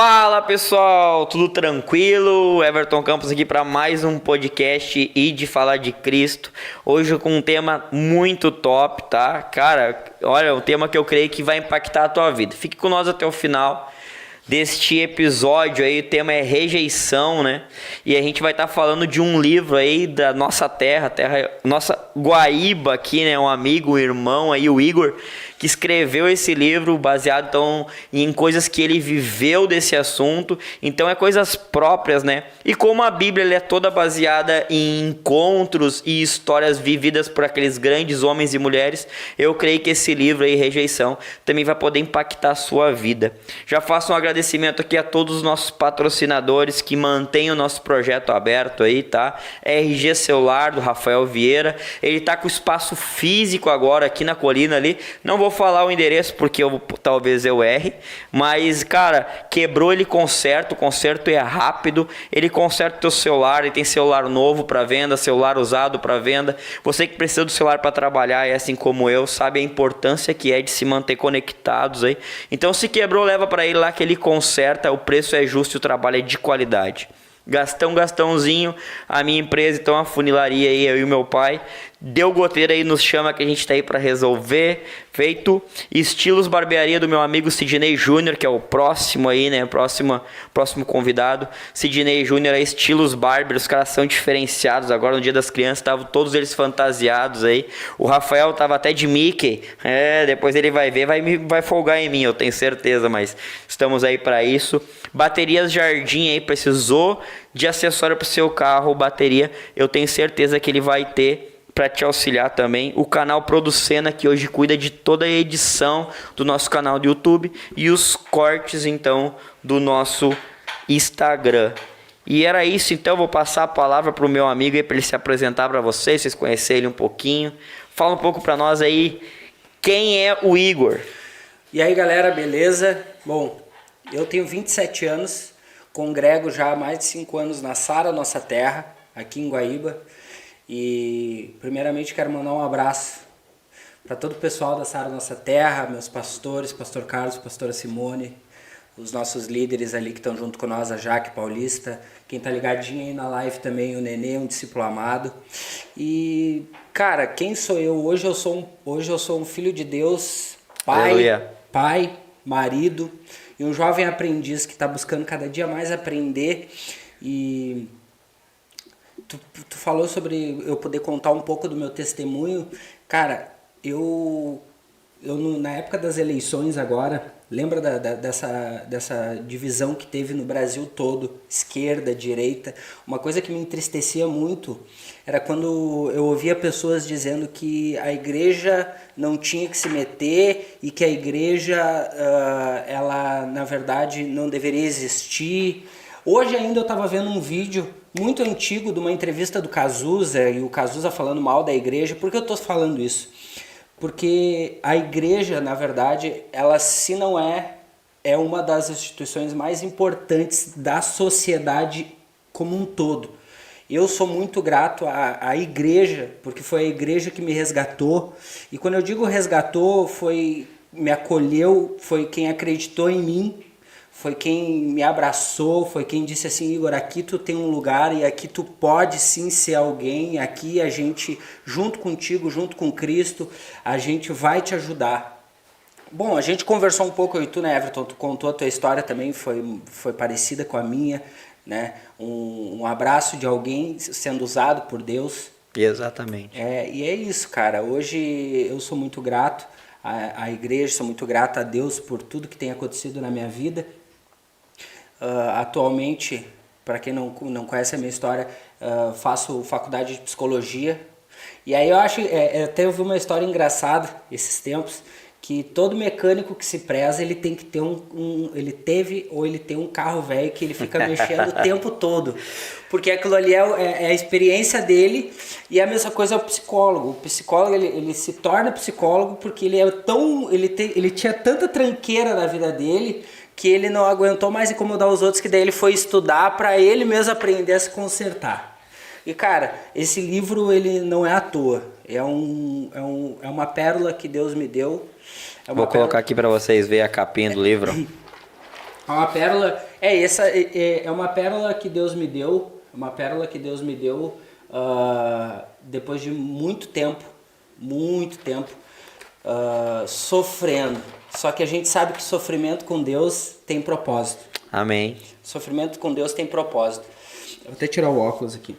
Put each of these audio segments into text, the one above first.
Fala pessoal, tudo tranquilo? Everton Campos aqui para mais um podcast e de falar de Cristo. Hoje com um tema muito top, tá? Cara, olha, um tema que eu creio que vai impactar a tua vida. Fique com nós até o final deste episódio aí. O tema é rejeição, né? E a gente vai estar falando de um livro aí da nossa terra, nossa Guaíba aqui, né? Um amigo, um irmão aí, o Igor, que escreveu esse livro baseado então em coisas que ele viveu desse assunto. Então é coisas próprias, né? E como a Bíblia ela é toda baseada em encontros e histórias vividas por aqueles grandes homens e mulheres, eu creio que esse livro aí, Rejeição, também vai poder impactar a sua vida. Já faço um agradecimento aqui a todos os nossos patrocinadores que mantêm o nosso projeto aberto aí, tá? RG Celular, do Rafael Vieira. Ele tá com espaço físico agora aqui na colina ali. Não vou falar o endereço porque talvez eu erre, mas cara, quebrou, ele conserta, o conserto é rápido, ele conserta o teu celular, ele tem celular novo para venda, celular usado para venda. Você que precisa do celular para trabalhar, e assim como eu, sabe a importância que é de se manter conectados aí. Então se quebrou, leva para ele lá que ele conserta, o preço é justo e o trabalho é de qualidade. Gastãozinho, a minha empresa, então a funilaria aí, eu e o meu pai. Deu goteira aí, nos chama que a gente tá aí para resolver. Feito. Estilos Barbearia do meu amigo Sidney Júnior, que é o próximo aí, né? Próximo convidado. Sidney Júnior é Estilos Barber, os caras são diferenciados. Agora no Dia das Crianças estavam todos eles fantasiados aí. O Rafael tava até de Mickey. Depois ele vai ver, vai folgar em mim, eu tenho certeza, mas estamos aí para isso. Baterias Jardim aí, precisou de acessório para o seu carro, bateria, eu tenho certeza que ele vai ter para te auxiliar também. O canal Producena, que hoje cuida de toda a edição do nosso canal do YouTube e os cortes então do nosso Instagram. E era isso, então vou passar a palavra para o meu amigo aí para ele se apresentar para vocês conhecerem ele um pouquinho. Fala um pouco para nós aí, quem é o Igor? E aí galera, beleza? Bom, eu tenho 27 anos, congrego já há mais de 5 anos na Sara Nossa Terra, aqui em Guaíba. E primeiramente quero mandar um abraço para todo o pessoal da Sara Nossa Terra, meus pastores, pastor Carlos, pastora Simone, os nossos líderes ali que estão junto com nós, a Jaque Paulista, quem tá ligadinho aí na live também, o Nenê, um discípulo amado. E, cara, quem sou eu? Hoje eu sou um filho de Deus, pai, marido e um jovem aprendiz que está buscando cada dia mais aprender. E tu falou sobre eu poder contar um pouco do meu testemunho. Cara, eu na época das eleições agora, lembra dessa divisão que teve no Brasil todo, esquerda, direita? Uma coisa que me entristecia muito era quando eu ouvia pessoas dizendo que a igreja não tinha que se meter e que a igreja, ela na verdade não deveria existir. Hoje ainda eu estava vendo um vídeo muito antigo de uma entrevista do Cazuza, e o Cazuza falando mal da igreja. Por que eu estou falando isso? Porque a igreja, na verdade, ela se não é uma das instituições mais importantes da sociedade como um todo. Eu sou muito grato à igreja, porque foi a igreja que me resgatou. E quando eu digo resgatou, me acolheu, foi quem acreditou em mim, foi quem me abraçou, foi quem disse assim: Igor, aqui tu tem um lugar e aqui tu pode sim ser alguém, aqui a gente, junto contigo, junto com Cristo, a gente vai te ajudar. Bom, a gente conversou um pouco, eu e tu, né, Everton? Tu contou a tua história também, foi parecida com a minha, né? Um abraço de alguém sendo usado por Deus. Exatamente. E é isso, cara. Hoje eu sou muito grato à igreja, sou muito grato a Deus por tudo que tem acontecido na minha vida. Atualmente, para quem não conhece a minha história, faço faculdade de psicologia. E aí eu acho, até eu vi uma história engraçada esses tempos, que todo mecânico que se preza, ele tem que ter ele tem um carro velho que ele fica mexendo o tempo todo. Porque aquilo ali é a experiência dele. E a mesma coisa é o psicólogo. O psicólogo, ele se torna psicólogo porque ele tinha tanta tranqueira na vida dele que ele não aguentou mais incomodar os outros, que daí ele foi estudar para ele mesmo aprender a se consertar. E cara, esse livro ele não é à toa, é uma pérola que Deus me deu. Vou colocar aqui para vocês verem a capinha do livro. É uma pérola Essa é uma pérola que Deus me deu, depois de muito tempo, sofrendo. Só que a gente sabe que sofrimento com Deus tem propósito. Amém. Sofrimento com Deus tem propósito. Eu vou até tirar o óculos aqui.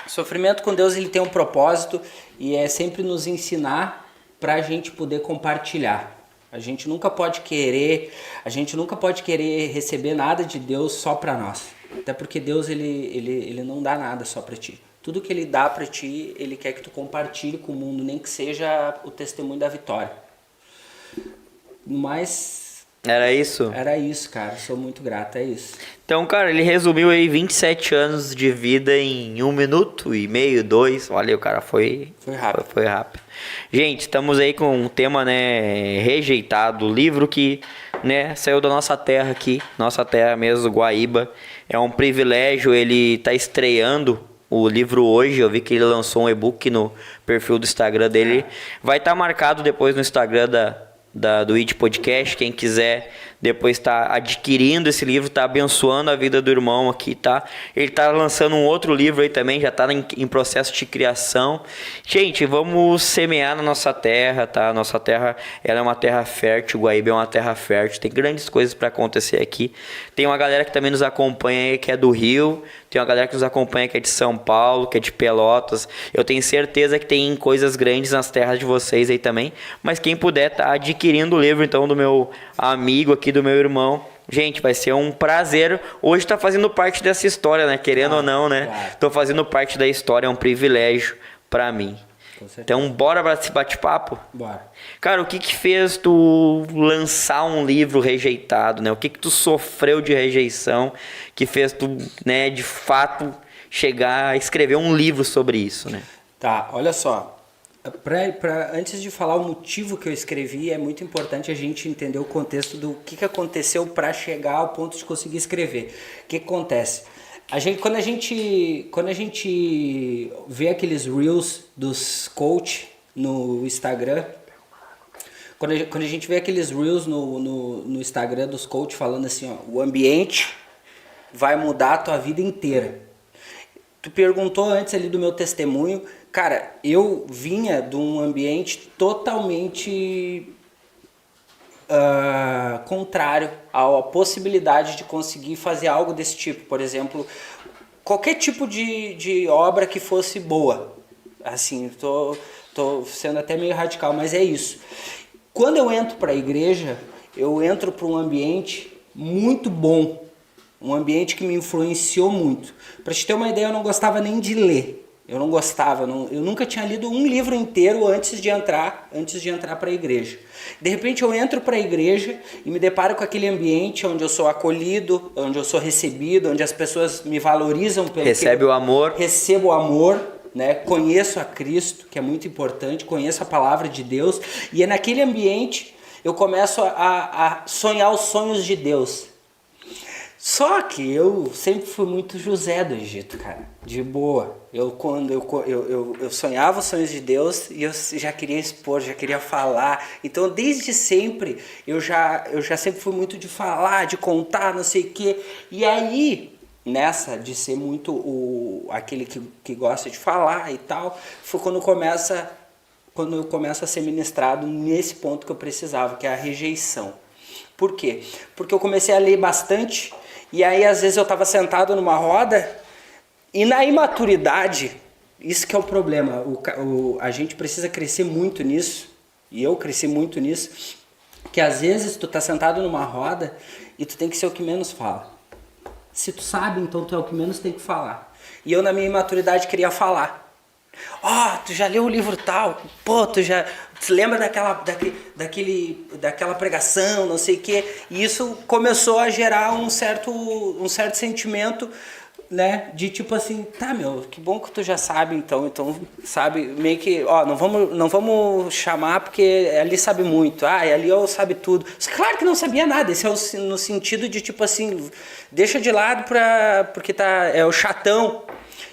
Sofrimento com Deus, ele tem um propósito e é sempre nos ensinar para a gente poder compartilhar. A gente nunca pode querer receber nada de Deus só para nós. Até porque Deus ele não dá nada só para ti. Tudo que ele dá para ti, ele quer que tu compartilhe com o mundo, nem que seja o testemunho da vitória. Mas Era isso? era isso, cara. Sou muito grato, é isso. Então, cara, ele resumiu aí 27 anos de vida em 1 minuto e meio, 2. Olha, o cara foi rápido. Foi rápido. Gente, estamos aí com um tema, né, rejeitado, livro que, né, saiu da nossa terra aqui, nossa terra mesmo, Guaíba. É um privilégio, ele tá estreando o livro hoje. Eu vi que ele lançou um e-book no perfil do Instagram dele. Vai estar marcado depois no Instagram do IT Podcast. Quem quiser depois tá adquirindo esse livro, tá abençoando a vida do irmão aqui, tá? Ele tá lançando um outro livro aí também, já tá em processo de criação. Gente, vamos semear na nossa terra, tá? Nossa terra, ela é uma terra fértil, Guaíba é uma terra fértil, tem grandes coisas para acontecer aqui. Tem uma galera que também nos acompanha aí, que é do Rio, tem uma galera que nos acompanha que é de São Paulo, que é de Pelotas. Eu tenho certeza que tem coisas grandes nas terras de vocês aí também, mas quem puder tá adquirindo o livro então do meu amigo aqui, do meu irmão. Gente, vai ser um prazer hoje tá fazendo parte dessa história, né? Querendo ou não, né? Claro. Tô fazendo parte da história, é um privilégio pra mim. Com certeza. Então, bora pra esse bate-papo? Bora. Cara, o que fez tu lançar um livro rejeitado, né? O que tu sofreu de rejeição que fez tu, né, de fato chegar a escrever um livro sobre isso, né? Tá, olha só. Antes de falar o motivo que eu escrevi, é muito importante a gente entender o contexto do que aconteceu para chegar ao ponto de conseguir escrever. O que acontece? Quando a gente vê aqueles reels dos coach no Instagram, quando a gente vê aqueles reels no Instagram dos coach falando assim, ó, o ambiente vai mudar a tua vida inteira. Tu perguntou antes ali do meu testemunho. Cara, eu vinha de um ambiente totalmente contrário à possibilidade de conseguir fazer algo desse tipo. Por exemplo, qualquer tipo de obra que fosse boa. Assim, tô sendo até meio radical, mas é isso. Quando eu entro para a igreja, eu entro para um ambiente muito bom. Um ambiente que me influenciou muito. Para te ter uma ideia, eu não gostava nem de ler. Eu nunca tinha lido um livro inteiro antes de entrar para a igreja. De repente eu entro para a igreja e me deparo com aquele ambiente onde eu sou acolhido, onde eu sou recebido, onde as pessoas me valorizam pelo o amor. Recebo o amor, né? Conheço a Cristo, que é muito importante, conheço a palavra de Deus, e é naquele ambiente eu começo a sonhar os sonhos de Deus. Só que eu sempre fui muito José do Egito, cara, de boa. Eu sonhava os sonhos de Deus e eu já queria expor, já queria falar. Então, desde sempre, eu já sempre fui muito de falar, de contar, não sei o quê. E aí, nessa de ser muito aquele que gosta de falar e tal, foi quando eu começo a ser ministrado nesse ponto que eu precisava, que é a rejeição. Por quê? Porque eu comecei a ler bastante. E aí, às vezes, eu estava sentado numa roda e na imaturidade, isso que é o problema, a gente precisa crescer muito nisso, e eu cresci muito nisso, que às vezes tu tá sentado numa roda e tu tem que ser o que menos fala. Se tu sabe, então tu é o que menos tem que falar. E eu, na minha imaturidade, queria falar. Tu já leu o livro tal? Pô, tu lembra daquela pregação, não sei o quê? E isso começou a gerar um certo sentimento, né? De tipo assim, tá, meu, que bom que tu já sabe, então sabe, meio que, não vamos chamar porque ali sabe muito, e ali eu sabe tudo. Claro que não sabia nada, esse é no sentido de tipo assim, deixa de lado porque é o chatão.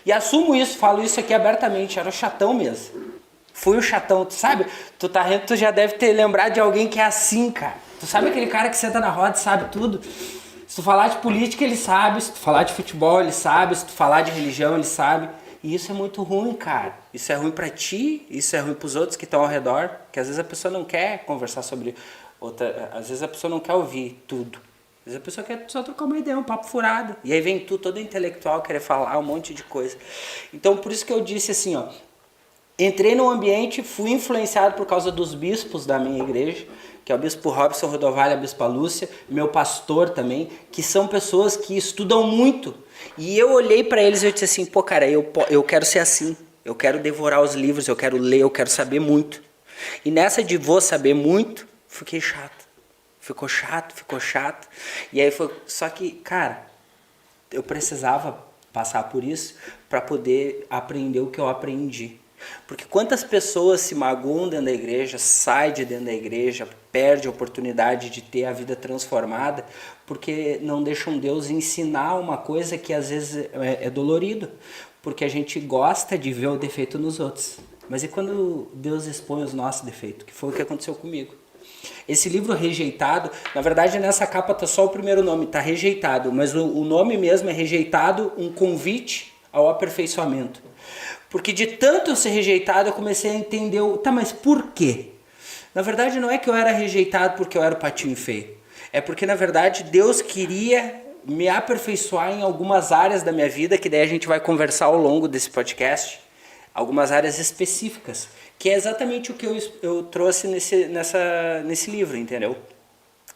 E assumo isso, falo isso aqui abertamente, era o chatão mesmo. Fui o chatão, tu sabe? Tu tá rindo, tu já deve ter lembrado de alguém que é assim, cara. Tu sabe aquele cara que senta na roda e sabe tudo? tu falar de política, ele sabe. Se tu falar de futebol, ele sabe. Se tu falar de religião, ele sabe. E isso é muito ruim, cara. Isso é ruim pra ti, isso é ruim pros outros que estão ao redor. Que às vezes a pessoa não quer conversar sobre outra... Às vezes a pessoa não quer ouvir tudo. Às vezes a pessoa quer só trocar uma ideia, um papo furado. E aí vem tu, todo intelectual, querer falar um monte de coisa. Então, por isso que eu disse assim, ó. Entrei no ambiente, fui influenciado por causa dos bispos da minha igreja, que é o bispo Robson Rodovalho, a bispa Lúcia, meu pastor também, que são pessoas que estudam muito. E eu olhei para eles e eu disse assim, pô, cara, eu quero ser assim. Eu quero devorar os livros, eu quero ler, eu quero saber muito. E nessa de vou saber muito, fiquei chato. Ficou chato. E aí foi... Só que, cara, eu precisava passar por isso para poder aprender o que eu aprendi. Porque quantas pessoas se magoam dentro da igreja, saem de dentro da igreja, perdem a oportunidade de ter a vida transformada, porque não deixam Deus ensinar uma coisa que às vezes é dolorido, porque a gente gosta de ver o defeito nos outros. Mas e quando Deus expõe os nossos defeitos? Que foi o que aconteceu comigo. Esse livro Rejeitado, na verdade nessa capa tá só o primeiro nome, tá Rejeitado, mas o nome mesmo é Rejeitado, um convite ao aperfeiçoamento. Porque de tanto eu ser rejeitado, eu comecei a entender, tá, mas por quê? Na verdade não é que eu era rejeitado porque eu era o patinho feio. É porque na verdade Deus queria me aperfeiçoar em algumas áreas da minha vida, que daí a gente vai conversar ao longo desse podcast, algumas áreas específicas, que é exatamente o que eu trouxe nesse livro, entendeu?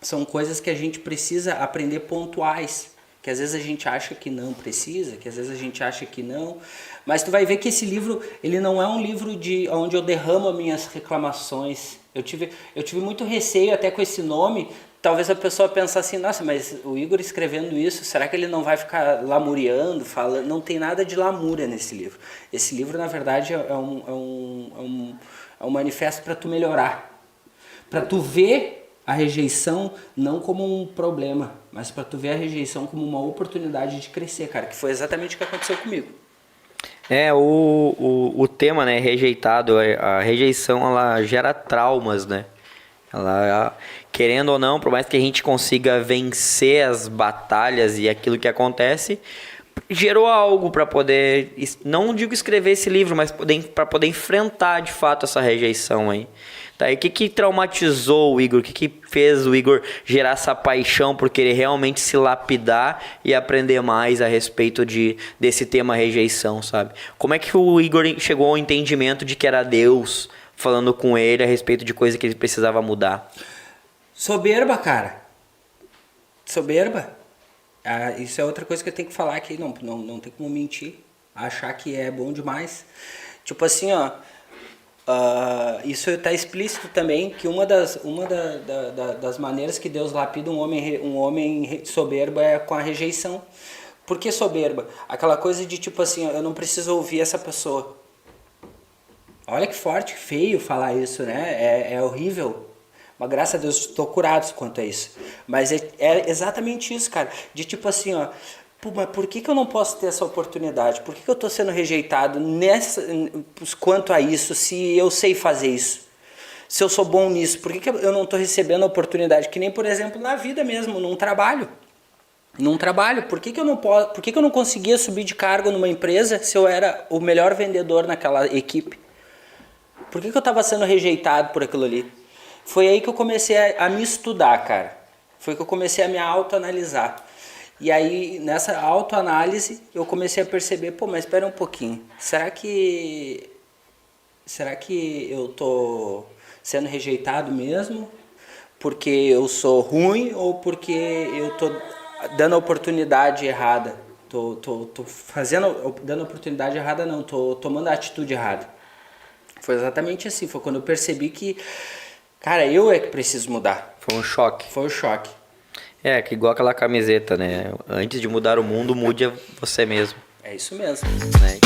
São coisas que a gente precisa aprender pontuais, que às vezes a gente acha que não precisa, que às vezes a gente acha que não, mas tu vai ver que esse livro, ele não é um livro onde eu derramo as minhas reclamações. Eu tive muito receio até com esse nome, talvez a pessoa pense assim, nossa, mas o Igor escrevendo isso, será que ele não vai ficar lamuriando, falando? Não tem nada de lamúria nesse livro. Esse livro, na verdade, é um manifesto para tu melhorar, para tu ver a rejeição não como um problema, mas para tu ver a rejeição como uma oportunidade de crescer, cara, que foi exatamente o que aconteceu comigo. O tema, né, rejeitado, a rejeição, ela gera traumas, né? Ela, querendo ou não, por mais que a gente consiga vencer as batalhas e aquilo que acontece, gerou algo para poder, não digo escrever esse livro, mas para poder enfrentar de fato essa rejeição aí. Tá, e o que traumatizou o Igor? O que fez o Igor gerar essa paixão por querer realmente se lapidar e aprender mais a respeito desse tema rejeição, sabe? Como é que o Igor chegou ao entendimento de que era Deus falando com ele a respeito de coisa que ele precisava mudar? Soberba, cara. Soberba. Ah, isso é outra coisa que eu tenho que falar aqui. Não tem como mentir. Achar que é bom demais. Tipo assim, ó. Isso está explícito também, que uma das maneiras que Deus lapida um homem soberbo é com a rejeição. Por que soberba? Aquela coisa de tipo assim, eu não preciso ouvir essa pessoa. Olha que forte, feio falar isso, né? É horrível. Mas graças a Deus estou curado quanto a isso. Mas é exatamente isso, cara. De tipo assim, ó. Pô, mas por que eu não posso ter essa oportunidade? Por que eu estou sendo rejeitado quanto a isso, se eu sei fazer isso? Se eu sou bom nisso, por que eu não estou recebendo a oportunidade? Que nem, por exemplo, na vida mesmo, num trabalho. Por que eu não conseguia subir de cargo numa empresa se eu era o melhor vendedor naquela equipe? Por que eu estava sendo rejeitado por aquilo ali? Foi aí que eu comecei a me estudar, cara. Foi que eu comecei a me autoanalisar. E aí, nessa autoanálise, eu comecei a perceber, pô, mas espera um pouquinho. Será que eu tô sendo rejeitado mesmo? Porque eu sou ruim ou porque eu tô dando a oportunidade errada? Dando a oportunidade errada não, tô tomando a atitude errada. Foi exatamente assim, foi quando eu percebi que, cara, eu é que preciso mudar. Foi um choque. Foi um choque. Que igual aquela camiseta, né? Antes de mudar o mundo, mude você mesmo. É isso mesmo. Né?